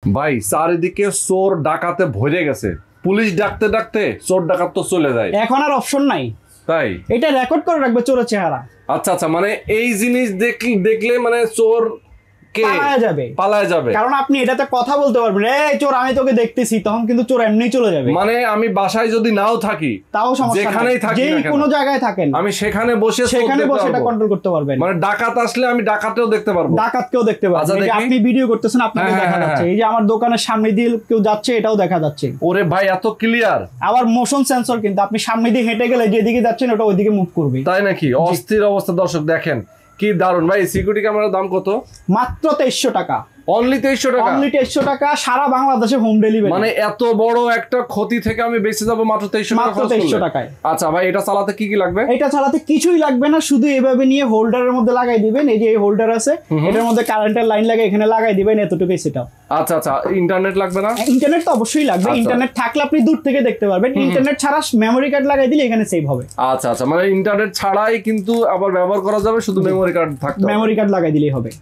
ভাই চারিদিকে চোর ডাকাতে ভরে গেছে, পুলিশ ডাকতে ডাকতে চোর ডাকাত তো চলে যায়, এখন আর অপশন নাই। তাই এটা রেকর্ড করে রাখবে চোরের চেহারা। আচ্ছা আচ্ছা, মানে এই জিনিস দেখলে মানে চোর পালায় যাবে, কারণ আপনি এটাতে কথা বলতে পারবেন, এই চোর আমি তোকে দেখতেছি, তখন কিন্তু চোর এমনিই চলে যাবে। মানে আমি বাসায় যদি নাও থাকি, তাও সমস্যা নাই, যেখানেই থাকি না কেন, কোনো জায়গায় থাকেন, আমি সেখানে বসে এটা কন্ট্রোল করতে পারবেন। মানে ডাকাত আসলে আমি ডাকাতকেও দেখতে পারবো, ডাকাতকেও দেখতে পারবেন। আচ্ছা, আপনি ভিডিও করতেছেন, আপনাকে দেখা যাচ্ছে, এই যে আমার দোকানের সামনে দিয়ে কেউ যাচ্ছে এটাও দেখা যাচ্ছে। ওরে ভাই এত ক্লিয়ার। আবার মোশন সেন্সর, কিন্তু আপনি সামনে দিয়ে হেঁটে গেলে যেদিকে যাচ্ছেন ওটা ওইদিকে মুভ করবে। তাই নাকি? অস্থির অবস্থা। দর্শক দেখেন কি দারুন ভাই। সিকিউরিটি ক্যামেরার দাম কত? মাত্র 2300 টাকা। অনলি 2300 টাকা? অনলি 2300 টাকা, সারা বাংলাদেশে হোম ডেলিভারি। মানে এত বড় একটা ক্ষতি থেকে আমি বেঁচে যাবো মাত্র 2300 টাকায়। আচ্ছা ভাই, এটা চালাতে কি কি লাগবে? এটা চালাতে কিছুই লাগবে না, শুধু এভাবে নিয়ে হোল্ডারের মধ্যে লাগাই দিবেন। এই যে এই হোল্ডার আছে, এটার মধ্যে কারেন্টের লাইন লাগে, এখানে লাগাই দিবেন, এতটুকুই সেটা। আচ্ছা আচ্ছা, ইন্টারনেট লাগবে না? ইন্টারনেট তো অবশ্যই লাগবে। ইন্টারনেট থাকলে আপনি দূর থেকে দেখতে পারবেন, ইন্টারনেট ছাড়া মেমোরি কার্ড লাগাই দিলে এখানে সেভ হবে। আচ্ছা আচ্ছা, মানে ইন্টারনেট ছাড়াই কিন্তু আবার ব্যবহার করা যাবে, শুধু মেমোরি কার্ড থাকবে, মেমোরি কার্ড লাগাই দিলেই হবে।